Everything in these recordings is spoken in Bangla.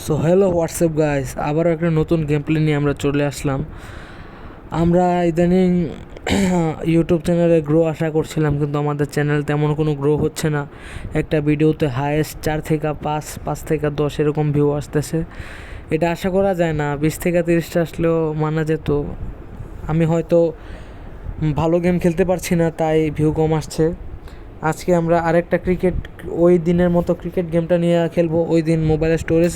সো হ্যালো হোয়াটসঅ্যাপ গাইস, আবারও একটা নতুন গেম প্লে নিয়ে আমরা চলে আসলাম। আমরা ইদানিং ইউটিউব চ্যানেলে গ্রো আশা করছিলাম, কিন্তু আমাদের চ্যানেল তেমন কোনো গ্রো হচ্ছে না। একটা ভিডিওতে হায়েস্ট 4 থেকে 5, 5 থেকে 10 এরকম ভিউ আসতেছে। এটা আশা করা যায় না, 20 থেকে 30টা আসলেও মানা যেত। আমি হয়তো ভালো গেম খেলতে পারছি না, তাই ভিউ কম আসছে। আজকে আমরা আরেকটা ক্রিকেট, ওই দিনের মতো ক্রিকেট গেমটা নিয়ে খেলবো। ওই দিন মোবাইলের স্টোরেজ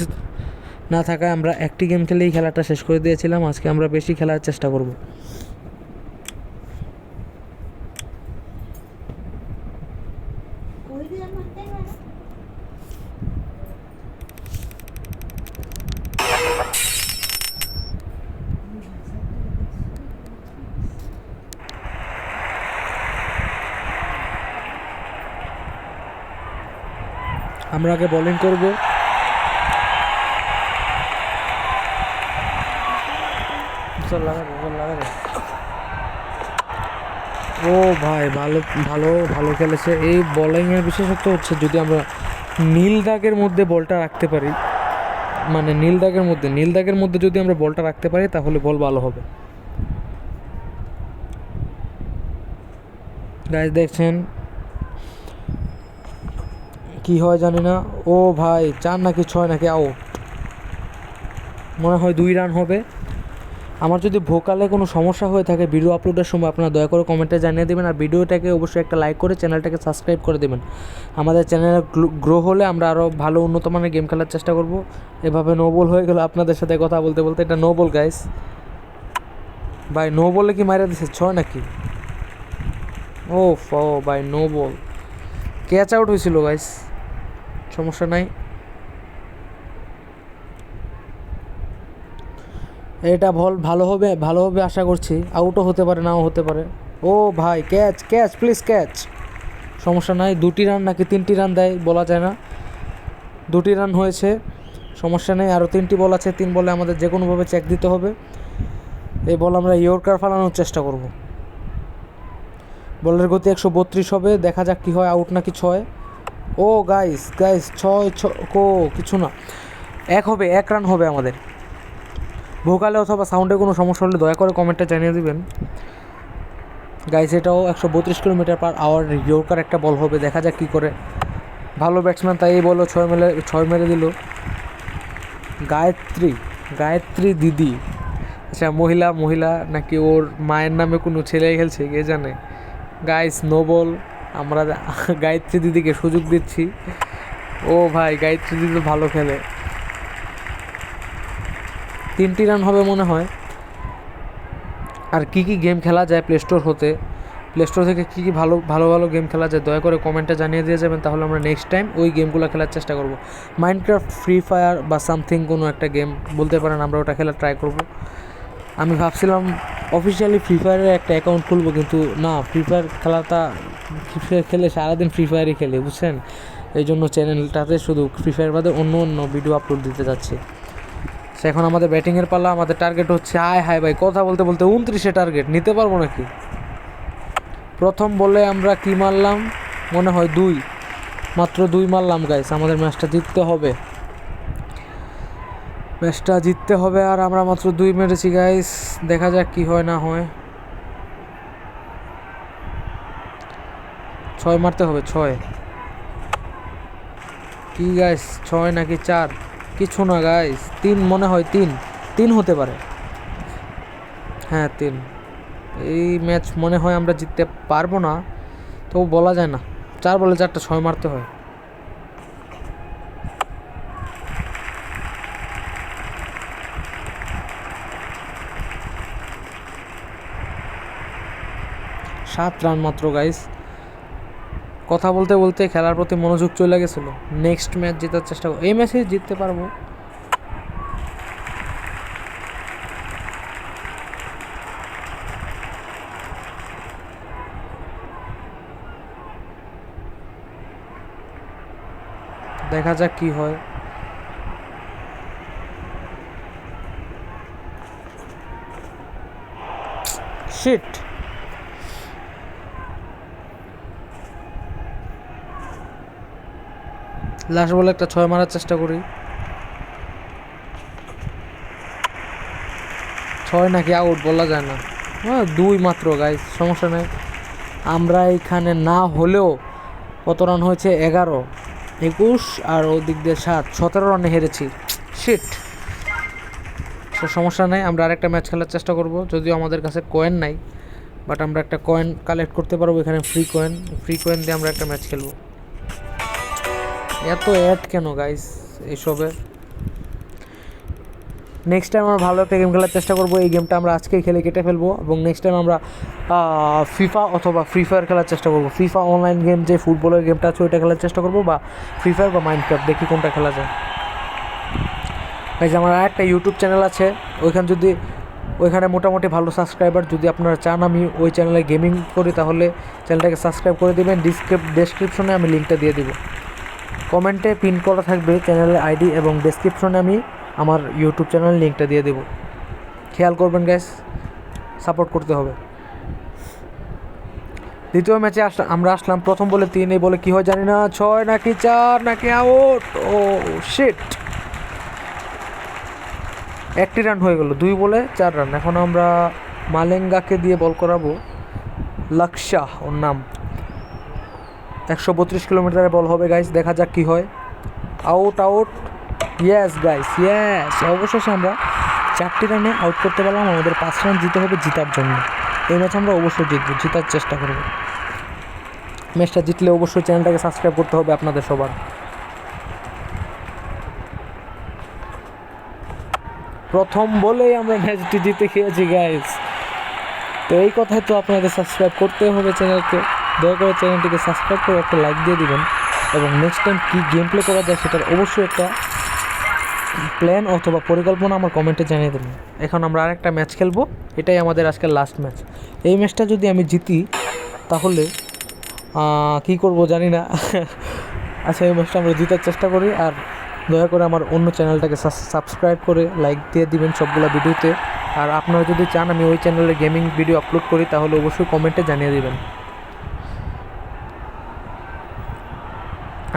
না থাকায় আমরা একটি গেম খেলেই খেলাটা শেষ করে দিয়েছিলাম। আজকে আমরা বেশি খেলার চেষ্টা করব। আমরা আগে বোলিং করব। ও ভাই, ভালো ভালো ভালো খেলেছে। এই বোলিংয়ের বিশেষত্ব হচ্ছে, যদি আমরা নীল দাগের মধ্যে বলটা রাখতে পারি, মানে নীল দাগের মধ্যে যদি আমরা বলটা রাখতে পারি, তাহলে বল ভালো হবে। গাইস দেখছেন কি হয় জানি না। ও ভাই, 4 নাকি 6 নাকি আউট, মনে হয় 2 রান হবে। আমার যদি ভোকালে কোনো সমস্যা হয়ে থাকে ভিডিও আপলোডের সময়, আপনারা দয়া করে কমেন্টে জানিয়ে দেবেন। আর ভিডিওটাকে অবশ্যই একটা লাইক করে চ্যানেলটাকে সাবস্ক্রাইব করে দেবেন। আমাদের চ্যানেল গ্রো হলে আমরা আরও ভালো উন্নত মানের গেম খেলার চেষ্টা করব। এভাবে নো বল হয়ে গেল আপনাদের সাথে কথা বলতে বলতে। এটা নো বল গাইস। ভাই নো বলে কি মারা দিছে 6 নাকি? ও ভাই নো বল, ক্যাচ আউট হয়েছিল গাইস, সমস্যা নাই। এটা বল ভালো হবে আশা করছি। আউটও হতে পারে, নাও হতে পারে। ও ভাই, ক্যাচ ক্যাচ প্লিজ ক্যাচ। সমস্যা নাই, 2টি রান নাকি 3টি রান দেয় বলা যায় না। 2টি রান হয়েছে, সমস্যা নেই। আরও 3টি বল আছে, 3 বলে আমাদের যে কোনোভাবে চেক দিতে হবে। এই বল আমরা ইয়র্কার ফালানোর চেষ্টা করব। বলের গতি 132 হবে, দেখা যাক কী হয়, আউট নাকি 6। ও গাইস 6 কিছু না, 1 রান হবে আমাদের। ভোকালে অথবা সাউন্ডে কোনো সমস্যা হলে দয়া করে কমেন্টে জানিয়ে দিবেন গাইস। এটাও 132 কিলোমিটার/আওয়ার ইয়র্কার একটা বল হবে, দেখা যাক কী করে। ভালো ব্যাটসম্যান, তাই এই বলও 6 মেরে দিল। গায়ত্রী দিদি, আচ্ছা মহিলা নাকি ওর মায়ের নামে কোনো ছেলে খেলছে কে জানে। গাইস নো বল, আমরা গায়ত্রী দিদিকে সুযোগ দিচ্ছি। ও ভাই, গায়ত্রী দিদি তো ভালো খেলে। 3টি রান হবে মনে হয়। আর কি গেম খেলা যায় প্লে স্টোর থেকে কী ভালো গেম খেলা যায়, দয়া করে কমেন্টে জানিয়ে দিয়ে যাবেন। তাহলে আমরা নেক্সট টাইম ওই গেমগুলো খেলার চেষ্টা করব। মাইনক্রাফট, ফ্রি ফায়ার বা সামথিং কোনো একটা গেম বলতে পারেন, আমরা ওটা খেলার ট্রাই করব। আমি ভাবছিলাম অফিসিয়ালি ফ্রি ফায়ারের একটা অ্যাকাউন্ট খুলবো, কিন্তু না, ফ্রি ফায়ার খেলে সারাদিন ফ্রি ফায়ারই খেলে, বুঝছেন। এই জন্য চ্যানেলটাতে শুধু ফ্রি ফায়ার বাদে অন্য ভিডিও আপলোড দিতে যাচ্ছি। সে এখন আমাদের ব্যাটিংয়ের পালা। আমাদের টার্গেট হচ্ছে, হায় ভাই, কথা বলতে বলতে 29-এ টার্গেট নিতে পারবো নাকি? প্রথম বলে আমরা কি মারলাম, মনে হয় 2, মাত্র 2 মারলাম গাইস। আমাদের ম্যাচটা জিততে হবে, আর আমরা মাত্র 2 মেরেছি গাইস। দেখা যাক কি হয় না হয়। 6 মারতে হবে, 6। কি গাইস, 6 নাকি 4? কিছু না গাইস, 3 মনে হয়, 3 হতে পারে। হ্যাঁ 3। এই ম্যাচ মনে হয় আমরা জিততে পারবো না, তো বলা যায় না। 4 বলে 4টা 6 মারতে হয়। সাত রান মাত্র গাইস। কথা বলতে বলতে খেলার প্রতি মনোযোগ চলে গেছিলো। নেক্সট ম্যাচ জেতার চেষ্টা করব, এই ম্যাচে জিততে পারবো। দেখা যাক কি হয়। শিট, লাস্ট বলে একটা 6 মারার চেষ্টা করি। ছয় নাকি আউট বলা যায় না, হ্যাঁ 2 মাত্র গাইস, সমস্যা নেই। আমরা এখানে না হলেও কত রান হয়েছে, 11, 21 আর ওদিক দিয়ে 7, 17 রানে হেরেছি। শিট, সমস্যা নেই, আমরা আরেকটা ম্যাচ খেলার চেষ্টা করব। যদিও আমাদের কাছে কয়েন নাই, বাট আমরা একটা কয়েন কালেক্ট করতে পারবো এখানে, ফ্রি কয়েন দিয়ে আমরা একটা ম্যাচ খেলবো। এত অ্যাড কেন গাইস এইসবে? নেক্সট টাইম আমরা ভালো একটা গেম খেলার চেষ্টা করবো। এই গেমটা আমরা আজকেই খেলে কেটে ফেলবো এবং নেক্সট টাইম আমরা ফিফা অথবা ফ্রি ফায়ার খেলার চেষ্টা করবো। ফিফা অনলাইন গেম যে ফুটবলের গেমটা আছে ওইটা খেলার চেষ্টা করবো, বা ফ্রি ফায়ার বা মাইনক্রাফট, দেখি কোনটা খেলা যায়। গাইস আমার আরেকটা ইউটিউব চ্যানেল আছে, ওইখানে মোটামুটি ভালো সাবস্ক্রাইবার। যদি আপনারা চান আমি ওই চ্যানেলে গেমিং করি তাহলে চ্যানেলটাকে সাবস্ক্রাইব করে দেবেন। ডেসক্রিপশনে আমি লিঙ্কটা দিয়ে দেবো, কমেন্টে পিন করা থাকবে চ্যানেলের আইডি, এবং ডেসক্রিপশনে আমি আমার ইউটিউব চ্যানেলের লিঙ্কটা দিয়ে দেবো। খেয়াল করবেন গাইস, সাপোর্ট করতে হবে। দ্বিতীয় ম্যাচে আমরা আসলাম, প্রথম বলে 3, এই বলে কী হয় জানি না, 6 নাকি 4 নাকি আউট। ও শিট, 1টি রান হয়ে গেল, 2 বলে 4 রান। এখন আমরা মালেঙ্গাকে দিয়ে বল করাবো, লাক্সা ওর নাম। 132 কিলোমিটারের বল হবে গাইস, দেখা যাক কী হয়। Out, yes guys, yes. অবশেষে আমরা 4টি রানে আউট করতে পারলাম। আমাদের 5 রান জিতে হবে জেতার জন্য। এই ম্যাচ আমরা অবশ্যই জিতবো, জেতার চেষ্টা করব। ম্যাচটা জিতলে অবশ্যই চ্যানেলটাকে সাবস্ক্রাইব করতে হবে আপনাদের সবার। প্রথম বলেই আমরা ম্যাচটি জিতে খেয়েছি গাইস। তো এই কথায় তো আপনাদের সাবস্ক্রাইব করতে হবে চ্যানেলকে। দয়া করে চ্যানেলটিকে সাবস্ক্রাইব করে একটা লাইক দিয়ে দিবেন, এবং নেক্সট টাইম কী গেম প্লে করা যায় সেটার অবশ্যই একটা প্ল্যান অথবা পরিকল্পনা আমার কমেন্টে জানিয়ে দেবেন। এখন আমরা আরেকটা ম্যাচ খেলবো, এটাই আমাদের আজকের লাস্ট ম্যাচ। এই ম্যাচটা যদি আমি জিতি তাহলে কী করব জানি না। আচ্ছা, এই ম্যাচটা আমরা জিতার চেষ্টা করি। আর দয়া করে আমার অন্য চ্যানেলটাকে সাবস্ক্রাইব করে লাইক দিয়ে দিবেন সবগুলো ভিডিওতে। আর আপনারা যদি চান আমি ওই চ্যানেলে গেমিং ভিডিও আপলোড করি তাহলে অবশ্যই কমেন্টে জানিয়ে দিবেন।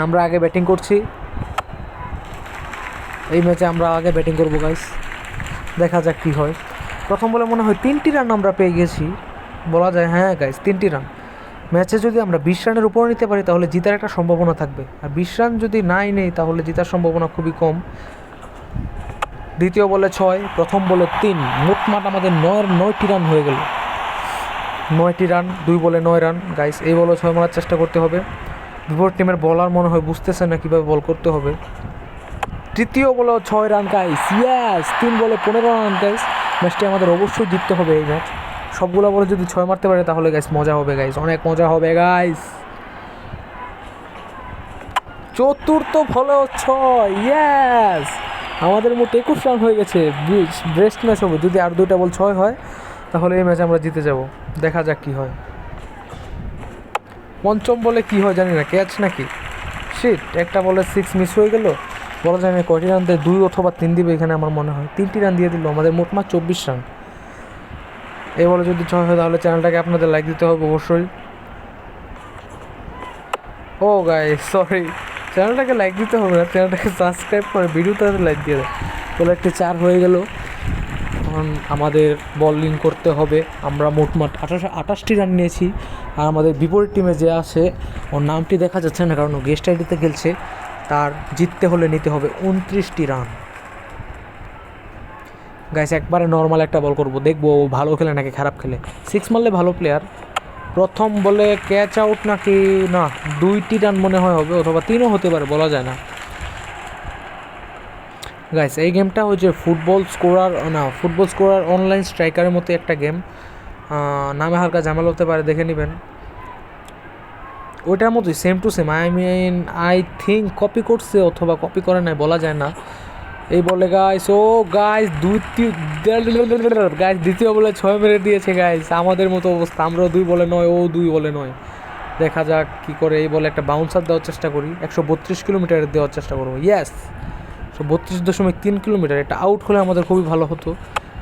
আমরা আগে ব্যাটিং করছি, এই ম্যাচে আমরা আগে ব্যাটিং করবো গাইস, দেখা যাক কী হয়। প্রথম বলে মনে হয় 3টি রান আমরা পেয়ে গেছি বলা যায়। হ্যাঁ গাইস, 3টি রান। ম্যাচে যদি আমরা 20 রানের উপরে নিতে পারি তাহলে জেতার একটা সম্ভাবনা থাকবে, আর 20 রান যদি নাই নেই তাহলে জেতার সম্ভাবনা খুবই কম। দ্বিতীয় বলে 6, প্রথম বলে 3, মোটমাট আমাদের 9টি রান হয়ে গেল। 9টি রান, 2 বলে 9 রান গাইস। এই বলে 6 মারার চেষ্টা করতে হবে। বিপরীত টিমের বলার মনে হয় বুঝতেছে না কীভাবে বল করতে হবে। তৃতীয় বলে 6 রান গাইস, ইয়েস। 3 বলে 15 রান গাইস। ম্যাচটি আমাদের অবশ্যই জিততে হবে এই ম্যাচ। সবগুলো বলে যদি 6 মারতে পারে তাহলে গাইস মজা হবে গাইস, অনেক মজা হবে গাইস। চতুর্থ বলেও 6, ইয়েস। আমাদের মোট 21 রান হয়ে গেছে। বেস্ট ম্যাচ হবে যদি আর 2টা বল 6 হয়, তাহলে এই ম্যাচে আমরা জিতে যাব। দেখা যাক কী হয়। পঞ্চম বলে কী হয় জানি না, ক্যাচ নাকি, শিট। একটা বলে 6 মিস হয়ে গেল, বলা যায় না কয়টি রান দেয়, 2 অথবা 3 দিবে এখানে আমার মনে হয়। 3টি রান দিয়ে দিল, আমাদের মোটমাট 24 রান। এই বলে যদি 6 হয় তাহলে চ্যানেলটাকে আপনাদের লাইক দিতে হবে অবশ্যই। ও গাইস সরি, চ্যানেলটাকে লাইক দিতে হবে না, চ্যানেলটাকে সাবস্ক্রাইব করে ভিডিওতে লাইক দিয়ে দেয়। বলে একটি 4 হয়ে গেল। এখন আমাদের বোলিং করতে হবে। আমরা মোটমাট 28টি রান নিয়েছি, আর আমাদের বিপরীত টিমে যে আছে ওর নামটি দেখা যাচ্ছে না কারণ ও গেস্ট আইডিতে খেলছে। তার জিততে হলে নিতে হবে 29টি রান। গাইস একবারে নর্মাল একটা বল করবো, দেখবো ও ভালো খেলে নাকি খারাপ খেলে। 6 মারলে ভালো প্লেয়ার। প্রথম বলে ক্যাচ আউট নাকি না, 2টি রান মনে হয় হবে, অথবা 3ও হতে পারে, বলা যায় না গাইস। এই গেমটা হচ্ছে ফুটবল স্কোরার অনলাইন স্ট্রাইকারের মতো একটা গেম। নামে হালকা ঝামেলা হতে পারে, দেখে নেবেন। ওইটার মতোই same to same. I think copy করছে অথবা কপি করে নাই, বলা যায় না। এই বলে গাইস, ও গাইস দ্বিতীয় বলে 6 মেরে দিয়েছে গাইস। আমাদের মতো অবস্থা, আমরাও 2 বলে 9, ও 2 বলে 9। দেখা যাক কী করে। এই বলে একটা বাউন্সার দেওয়ার চেষ্টা করি, 132 কিলোমিটারের দেওয়ার চেষ্টা করবো, ইয়েস। 32.3 কিলোমিটার। এটা আউট হলে আমাদের খুবই ভালো হতো,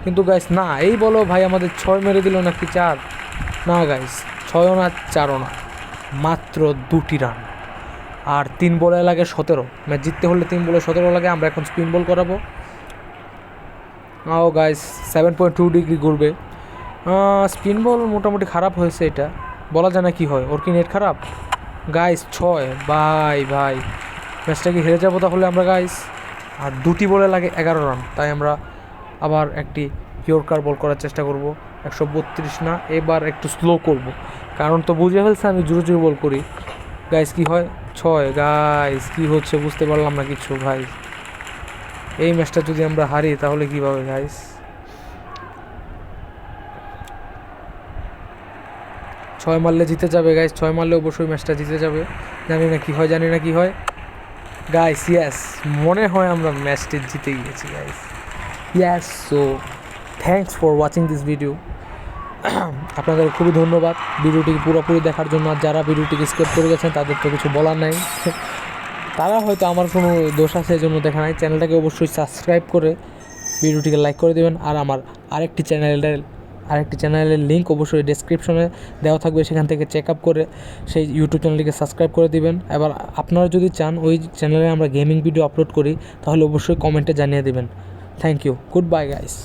কিন্তু গাইস না। এই বলো ভাই আমাদের 6 মেরে দিল নাকি 4, না গাইস 6ও না 4ও না, মাত্র 2টি রান। আর 3 বলে লাগে 17। ম্যাচ জিততে হলে 3 বলে 17 লাগে। আমরা এখন স্পিন বল করাবো। গাইস 7.2 ডিগ্রি ঘুরবে। স্পিন বল মোটামুটি খারাপ হয়েছে, এটা বলা যায় না কি হয়। ওর কি নেট খারাপ? গাইস 6, ভাই ম্যাচটা কি হেরে যাবো তাহলে আমরা গাইস। আর 2টি বলে লাগে 11 রান, তাই আমরা আবার একটি ইয়র্কার বল করার চেষ্টা করব। 132 না, এবার একটু স্লো করব, কারণ তো বুঝে ফেলছে আমি জোরে বল করি। গাইস কি হয়? 6। গাইস কি হচ্ছে বুঝতে পারলাম না কিছু ভাই। এই ম্যাচটা যদি আমরা হারি তাহলে কীভাবে গাইস? 6 মারলে জিতে যাবে গাইস, 6 মারলে অবশ্যই ম্যাচটা জিতে যাবে। জানি না কি হয় গাইস। ইয়াস, মনে হয় আমরা ম্যাচটি জিতে গিয়েছি guys. Yes, so thanks for watching this video. আপনাদের খুবই ধন্যবাদ ভিডিওটিকে পুরোপুরি দেখার জন্য। আর যারা ভিডিওটিকে স্কিপ করে গেছেন তাদের তো কিছু বলার নাই, তারা হয়তো আমার কোনো দোষ আছে এই জন্য দেখা নাই। চ্যানেলটাকে অবশ্যই সাবস্ক্রাইব করে ভিডিওটিকে লাইক করে দেবেন। আর আমার আরেকটি চ্যানেলের লিঙ্ক অবশ্যই ডেসক্রিপশনে দেওয়া থাকবে, সেখান থেকে চেক আপ করে সেই ইউটিউব চ্যানেলটিকে সাবস্ক্রাইব করে দিবেন। এবার আপনারা যদি চান ওই চ্যানেলে আমরা গেমিং ভিডিও আপলোড করি তাহলে অবশ্যই কমেন্টে জানিয়ে দেবেন। Thank you, goodbye guys.